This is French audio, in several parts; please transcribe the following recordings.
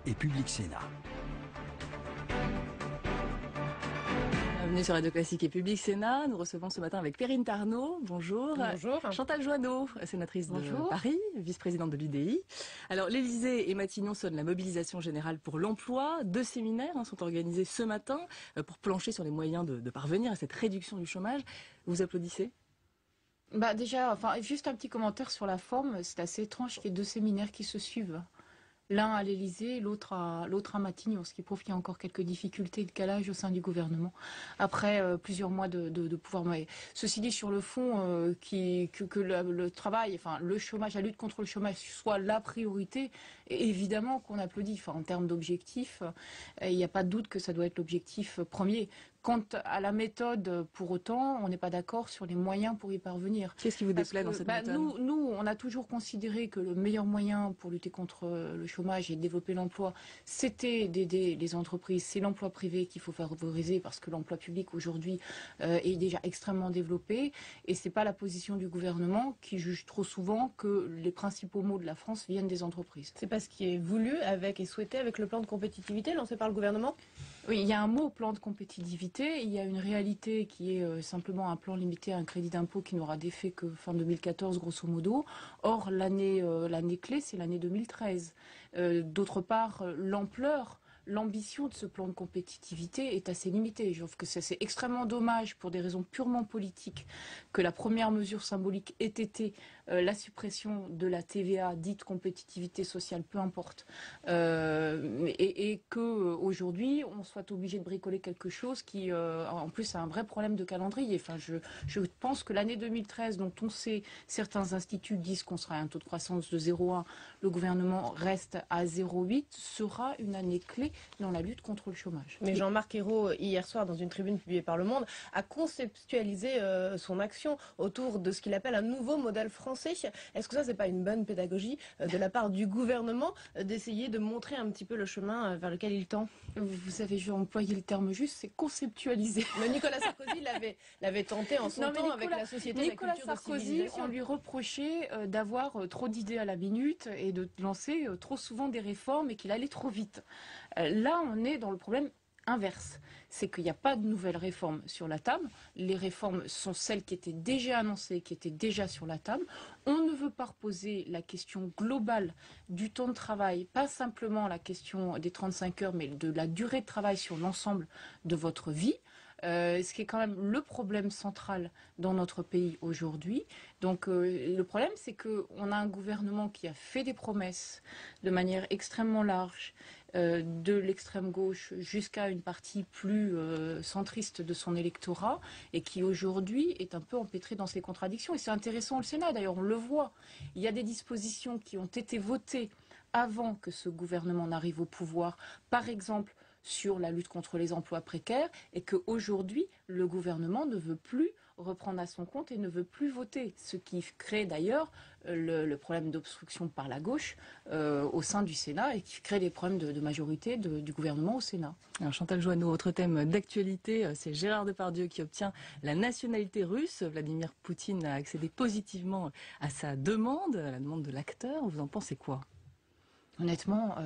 et Public Sénat. Bienvenue sur Radio Classique et Public Sénat. Nous recevons ce matin avec Perrine Tarnot. Bonjour. Bonjour. Chantal Joanneau, sénatrice de Paris, vice-présidente de l'UDI. Alors, l'Élysée et Matignon sonnent la mobilisation générale pour l'emploi. 2 séminaires sont organisés ce matin pour plancher sur les moyens de parvenir à cette réduction du chômage. Vous applaudissez ? Déjà, juste un petit commentaire sur la forme. C'est assez étrange qu'il y ait 2 séminaires qui se suivent. L'un à l'Élysée, l'autre à Matignon, ce qui prouve qu'il y a encore quelques difficultés de calage au sein du gouvernement. Après plusieurs mois de pouvoir. Mais ceci dit, sur le fond, que le travail, le chômage, la lutte contre le chômage soit la priorité, évidemment qu'on applaudit. En termes d'objectifs, il n'y a pas de doute que ça doit être l'objectif premier. Quant à la méthode, pour autant, on n'est pas d'accord sur les moyens pour y parvenir. Qu'est-ce qui vous déplaît dans cette méthode ? Nous, on a toujours considéré que le meilleur moyen pour lutter contre le chômage et développer l'emploi, c'était d'aider les entreprises. C'est l'emploi privé qu'il faut favoriser parce que l'emploi public aujourd'hui est déjà extrêmement développé. Et c'est pas la position du gouvernement qui juge trop souvent que les principaux maux de la France viennent des entreprises. C'est pas ce qui est voulu et souhaité avec le plan de compétitivité lancé par le gouvernement ? Oui, il y a un mot plan de compétitivité. Il y a une réalité qui est simplement un plan limité à un crédit d'impôt qui n'aura d'effet que fin 2014, grosso modo. Or, l'année clé, c'est l'année 2013. D'autre part, l'ambition de ce plan de compétitivité est assez limitée. Je trouve que c'est extrêmement dommage pour des raisons purement politiques que la première mesure symbolique ait été la suppression de la TVA dite compétitivité sociale, peu importe, et que aujourd'hui on soit obligé de bricoler quelque chose qui en plus a un vrai problème de calendrier. Je pense que l'année 2013, dont on sait, certains instituts disent qu'on sera à un taux de croissance de 0,1, le gouvernement reste à 0,8, sera une année clé dans la lutte contre le chômage. Mais Jean-Marc Ayrault, hier soir, dans une tribune publiée par Le Monde, a conceptualisé son action autour de ce qu'il appelle un nouveau modèle français. Est-ce que ça, c'est pas une bonne pédagogie de la part du gouvernement d'essayer de montrer un petit peu le chemin vers lequel il tend ? Vous avez employé le terme juste, c'est conceptualiser. Mais Nicolas Sarkozy l'avait tenté en son temps avec la société Nicolas de la culture Sarkozy, de civilisation. on lui reprochait d'avoir trop d'idées à la minute et de lancer trop souvent des réformes et qu'il allait trop vite. Là, on est dans le problème inverse. C'est qu'il n'y a pas de nouvelles réformes sur la table. Les réformes sont celles qui étaient déjà annoncées, qui étaient déjà sur la table. On ne veut pas reposer la question globale du temps de travail, pas simplement la question des 35 heures, mais de la durée de travail sur l'ensemble de votre vie. Ce qui est quand même le problème central dans notre pays aujourd'hui. Donc le problème, c'est qu'on a un gouvernement qui a fait des promesses de manière extrêmement large, de l'extrême gauche jusqu'à une partie plus centriste de son électorat, et qui aujourd'hui est un peu empêtré dans ses contradictions. Et c'est intéressant au Sénat, d'ailleurs, on le voit. Il y a des dispositions qui ont été votées avant que ce gouvernement n'arrive au pouvoir. Par exemple, sur la lutte contre les emplois précaires, et qu'aujourd'hui, le gouvernement ne veut plus reprendre à son compte et ne veut plus voter. Ce qui crée d'ailleurs le problème d'obstruction par la gauche au sein du Sénat et qui crée des problèmes de majorité du gouvernement au Sénat. Alors Chantal Joanneau, autre thème d'actualité, c'est Gérard Depardieu qui obtient la nationalité russe. Vladimir Poutine a accédé positivement à sa demande, à la demande de l'acteur. Vous en pensez quoi ? Honnêtement,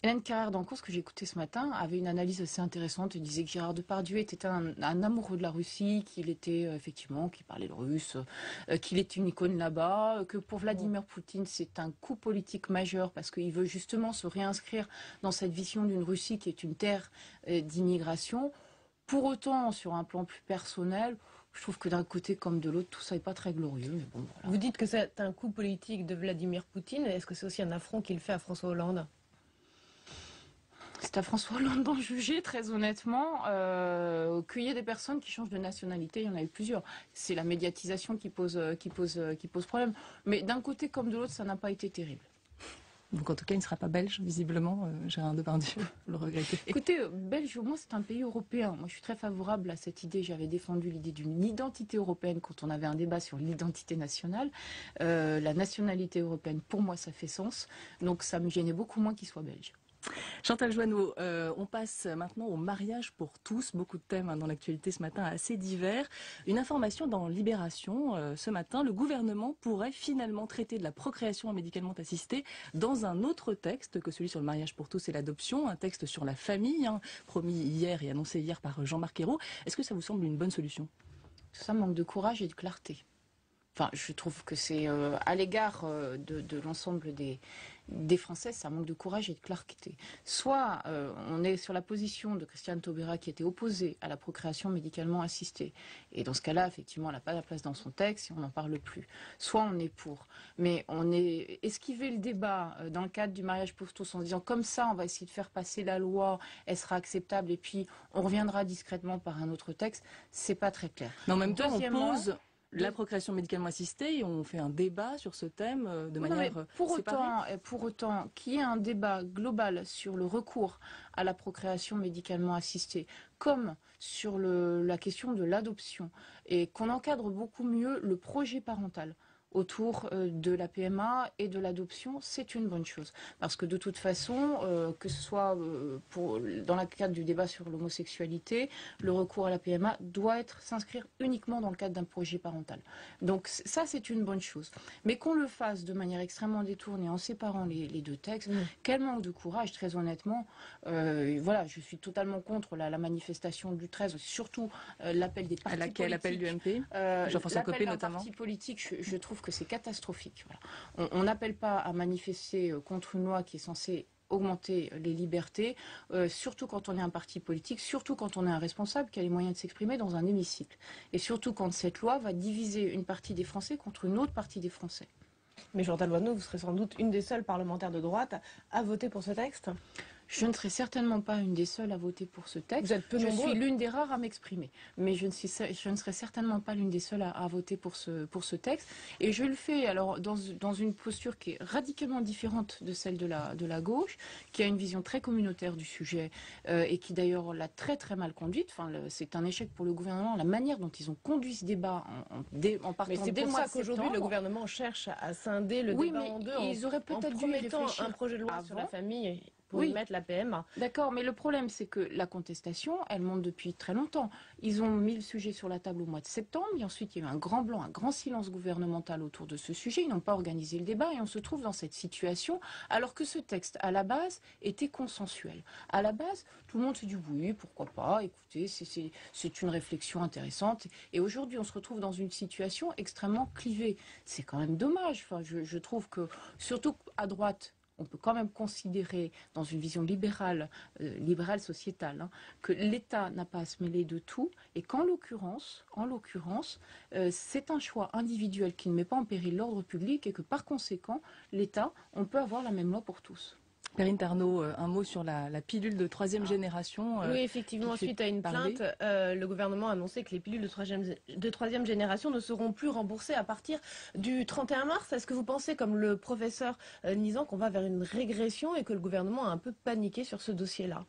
Hélène Carrère-Dancourt, ce que j'ai écouté ce matin, avait une analyse assez intéressante. Elle disait que Gérard Depardieu était un amoureux de la Russie, qu'il était effectivement, qu'il parlait le russe, qu'il est une icône là-bas, que pour Vladimir Poutine, c'est un coup politique majeur parce qu'il veut justement se réinscrire dans cette vision d'une Russie qui est une terre d'immigration. Pour autant, sur un plan plus personnel, je trouve que d'un côté comme de l'autre, tout ça n'est pas très glorieux. Mais bon, voilà. Vous dites que c'est un coup politique de Vladimir Poutine. Est-ce que c'est aussi un affront qu'il fait à François Hollande ? C'est à François Hollande d'en juger, très honnêtement. Qu'il y ait des personnes qui changent de nationalité, il y en a eu plusieurs. C'est la médiatisation qui pose problème. Mais d'un côté comme de l'autre, ça n'a pas été terrible. Donc en tout cas, il ne sera pas belge, visiblement, Gérard Depardieu, vous le regrettez. Écoutez, Belge, au moins, c'est un pays européen. Moi, je suis très favorable à cette idée. J'avais défendu l'idée d'une identité européenne quand on avait un débat sur l'identité nationale. La nationalité européenne, pour moi, ça fait sens. Donc ça me gênait beaucoup moins qu'il soit belge. Chantal Joanneau, on passe maintenant au mariage pour tous. Beaucoup de thèmes dans l'actualité ce matin assez divers. Une information dans Libération ce matin, le gouvernement pourrait finalement traiter de la procréation médicalement assistée dans un autre texte que celui sur le mariage pour tous et l'adoption, un texte sur la famille, promis hier et annoncé hier par Jean-Marc Ayrault. Est-ce que ça vous semble une bonne solution? Ça manque de courage et de clarté. Enfin, je trouve que c'est à l'égard de l'ensemble des Français, ça manque de courage et de clarté. Soit on est sur la position de Christiane Taubira qui était opposée à la procréation médicalement assistée. Et dans ce cas-là, effectivement, elle n'a pas la place dans son texte et on n'en parle plus. Soit on est pour. Mais on est esquiver le débat dans le cadre du mariage pour tous en se disant comme ça, on va essayer de faire passer la loi, elle sera acceptable et puis on reviendra discrètement par un autre texte, c'est pas très clair. Mais en même temps, on pose la procréation médicalement assistée et on fait un débat sur ce thème de manière séparée. Pour autant qu'il y ait un débat global sur le recours à la procréation médicalement assistée, comme sur la question de l'adoption, et qu'on encadre beaucoup mieux le projet parental autour de la PMA et de l'adoption, c'est une bonne chose. Parce que de toute façon, que ce soit dans le cadre du débat sur l'homosexualité, le recours à la PMA doit s'inscrire uniquement dans le cadre d'un projet parental. Donc ça, c'est une bonne chose. Mais qu'on le fasse de manière extrêmement détournée, en séparant les deux textes, quel manque de courage, très honnêtement. Voilà, je suis totalement contre la manifestation du 13, surtout l'appel des partis politiques. À laquelle appel du MP Jean-François Copé notamment. Parti politique, je trouve que c'est catastrophique. Voilà. On n'appelle pas à manifester contre une loi qui est censée augmenter les libertés, surtout quand on est un parti politique, surtout quand on est un responsable qui a les moyens de s'exprimer dans un hémicycle. Et surtout quand cette loi va diviser une partie des Français contre une autre partie des Français. Mais Chantal Joanneau, vous serez sans doute une des seules parlementaires de droite à voter pour ce texte. Je ne serai certainement pas une des seules à voter pour ce texte. Vous êtes peu nombreux. Je suis l'une des rares à m'exprimer. Mais je ne serai certainement pas l'une des seules à voter pour ce texte. Et je le fais alors dans une posture qui est radicalement différente de celle de la gauche, qui a une vision très communautaire du sujet et qui d'ailleurs l'a très très mal conduite. Enfin, c'est un échec pour le gouvernement, la manière dont ils ont conduit ce débat en partant mais c'est dès le pour mois ça qu'aujourd'hui le gouvernement cherche à scinder le débat en deux. Ils auraient peut-être dû mettant réfléchir un projet de loi sur la famille. Pour y mettre la PMA. D'accord, mais le problème, c'est que la contestation, elle monte depuis très longtemps. Ils ont mis le sujet sur la table au mois de septembre, et ensuite il y a eu un grand blanc, un grand silence gouvernemental autour de ce sujet. Ils n'ont pas organisé le débat, et on se trouve dans cette situation, alors que ce texte, à la base, était consensuel. À la base, tout le monde s'est dit oui, pourquoi pas, écoutez, c'est une réflexion intéressante. Et aujourd'hui, on se retrouve dans une situation extrêmement clivée. C'est quand même dommage. Enfin, je trouve que, surtout à droite, on peut quand même considérer, dans une vision libérale sociétale, que l'État n'a pas à se mêler de tout et qu'en l'occurrence, c'est un choix individuel qui ne met pas en péril l'ordre public et que par conséquent, l'État, on peut avoir la même loi pour tous. Perrine Pernaut, un mot sur la pilule de troisième génération. Oui, effectivement, suite à une plainte, le gouvernement a annoncé que les pilules de troisième génération ne seront plus remboursées à partir du 31 mars. Est-ce que vous pensez, comme le professeur Nizan, qu'on va vers une régression et que le gouvernement a un peu paniqué sur ce dossier-là ?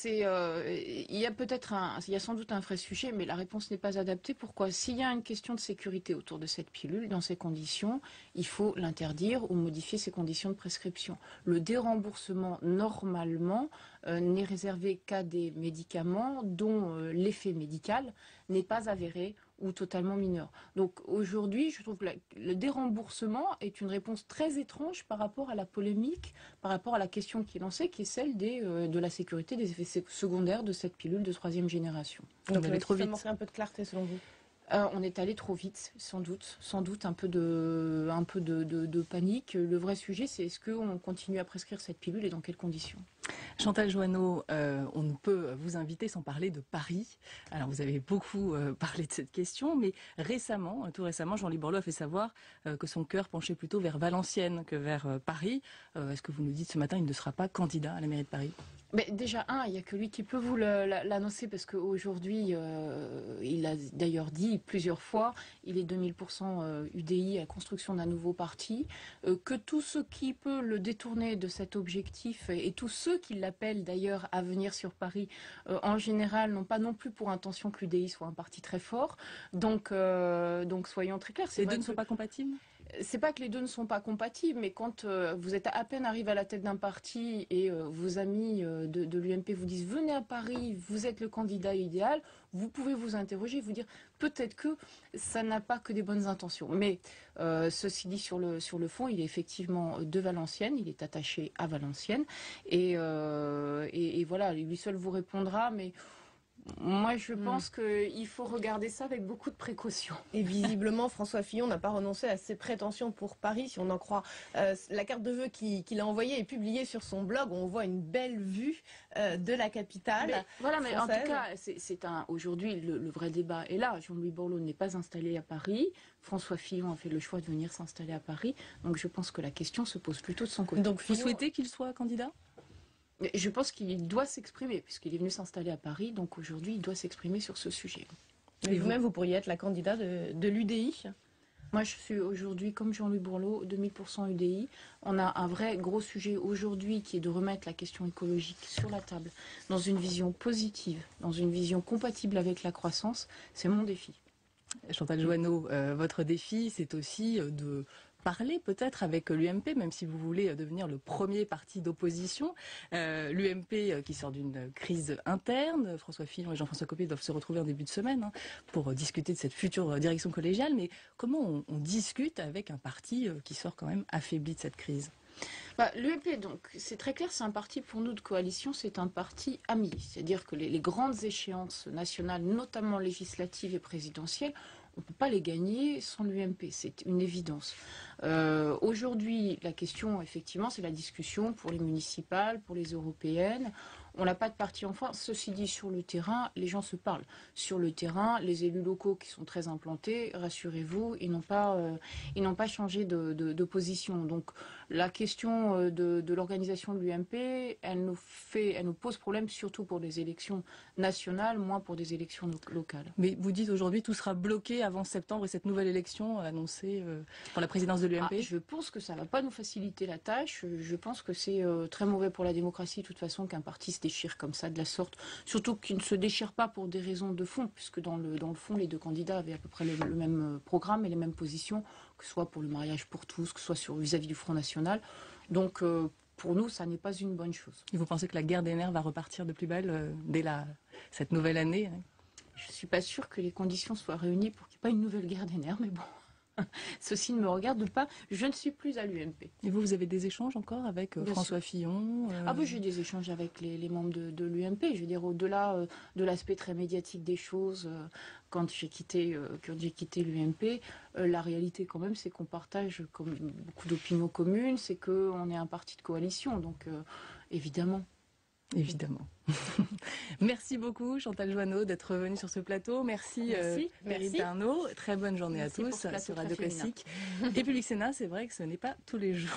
Il y a sans doute un vrai sujet, mais la réponse n'est pas adaptée. Pourquoi ? S'il y a une question de sécurité autour de cette pilule, dans ces conditions, il faut l'interdire ou modifier ses conditions de prescription. Le déremboursement, normalement, n'est réservé qu'à des médicaments dont l'effet médical n'est pas avéré ou totalement mineur. Donc aujourd'hui, je trouve que le déremboursement est une réponse très étrange par rapport à la polémique, par rapport à la question qui est lancée, qui est celle de la sécurité des effets secondaires de cette pilule de troisième génération. Donc ça manquerait un peu de clarté selon vous ? On est allé trop vite, sans doute un peu de panique. Le vrai sujet, c'est est-ce qu'on continue à prescrire cette pilule et dans quelles conditions ? Chantal Joanneau, on ne peut vous inviter sans parler de Paris. Alors vous avez beaucoup parlé de cette question, mais tout récemment, Jean-Louis Borloo a fait savoir que son cœur penchait plutôt vers Valenciennes que vers Paris. Est-ce que vous nous dites ce matin, il ne sera pas candidat à la mairie de Paris ? Mais déjà, il n'y a que lui qui peut vous l'annoncer parce qu'aujourd'hui, il a d'ailleurs dit plusieurs fois, il est 2000% UDI à la construction d'un nouveau parti, que tout ce qui peut le détourner de cet objectif et tous ceux qui l'appellent d'ailleurs à venir sur Paris, en général, n'ont pas non plus pour intention que l'UDI soit un parti très fort. Donc soyons très clairs. Les deux ne sont pas compatibles ? c'est pas que les deux ne sont pas compatibles, mais quand vous êtes à peine arrivé à la tête d'un parti et vos amis de l'UMP vous disent venez à Paris, vous êtes le candidat idéal, vous pouvez vous interroger, vous dire peut-être que ça n'a pas que des bonnes intentions. Mais ceci dit, sur le fond, il est effectivement de Valenciennes, il est attaché à Valenciennes et voilà, lui seul vous répondra, mais moi, je pense qu'il faut regarder ça avec beaucoup de précaution. Et visiblement, François Fillon n'a pas renoncé à ses prétentions pour Paris, si on en croit la carte de vœux qu'il a envoyée et publiée sur son blog. On voit une belle vue de la capitale. Mais, voilà, mais française. en tout cas, aujourd'hui, le vrai débat est là. Jean-Louis Borloo n'est pas installé à Paris. François Fillon a fait le choix de venir s'installer à Paris. Donc, je pense que la question se pose plutôt de son côté. Donc, vous souhaitez qu'il soit candidat ? Je pense qu'il doit s'exprimer, puisqu'il est venu s'installer à Paris, donc aujourd'hui, il doit s'exprimer sur ce sujet. Et vous-même, vous pourriez être la candidate de l'UDI ? Moi, je suis aujourd'hui, comme Jean-Louis Borloo, 2000% UDI. On a un vrai gros sujet aujourd'hui qui est de remettre la question écologique sur la table, dans une vision positive, dans une vision compatible avec la croissance. C'est mon défi. Chantal Joanneau, votre défi, c'est aussi de parler peut-être avec l'UMP, même si vous voulez devenir le premier parti d'opposition. L'UMP qui sort d'une crise interne, François Fillon et Jean-François Copé doivent se retrouver en début de semaine pour discuter de cette future direction collégiale. Mais comment on discute avec un parti qui sort quand même affaibli de cette crise ? L'UMP, donc, c'est très clair, c'est un parti pour nous de coalition, c'est un parti ami. C'est-à-dire que les grandes échéances nationales, notamment législatives et présidentielles, on ne peut pas les gagner sans l'UMP, c'est une évidence. Aujourd'hui, la question, effectivement, c'est la discussion pour les municipales, pour les européennes. On n'a pas de parti en France. Ceci dit, sur le terrain, les gens se parlent. Sur le terrain, les élus locaux qui sont très implantés, rassurez-vous, ils n'ont pas changé de position. Donc, la question de l'organisation de l'UMP, elle nous pose problème surtout pour des élections nationales, moins pour des élections locales. Mais vous dites aujourd'hui tout sera bloqué avant septembre et cette nouvelle élection annoncée pour la présidence de l'UMP ? Je pense que ça ne va pas nous faciliter la tâche. Je pense que c'est très mauvais pour la démocratie, de toute façon, qu'un parti se déchire comme ça, de la sorte. Surtout qu'il ne se déchire pas pour des raisons de fond, puisque dans le fond, les deux candidats avaient à peu près le même programme et les mêmes positions, que ce soit pour le mariage pour tous, que ce soit vis-à-vis du Front National. Donc, pour nous, ça n'est pas une bonne chose. Et vous pensez que la guerre des nerfs va repartir de plus belle dès cette nouvelle année ? Je ne suis pas sûre que les conditions soient réunies pour qu'il n'y ait pas une nouvelle guerre des nerfs, mais bon. Ceci ne me regarde pas, je ne suis plus à l'UMP. Et vous avez des échanges encore avec François Fillon Ah oui, j'ai des échanges avec les membres de l'UMP. Je veux dire, au-delà de l'aspect très médiatique des choses, quand j'ai quitté l'UMP, la réalité quand même, c'est qu'on partage comme beaucoup d'opinions communes, c'est qu'on est un parti de coalition, donc évidemment. Évidemment. Merci beaucoup Chantal Joanneau d'être venue sur ce plateau. Merci Perrine Arnaud. Très bonne journée à tous sur Radio Classique. Et Public Sénat, c'est vrai que ce n'est pas tous les jours.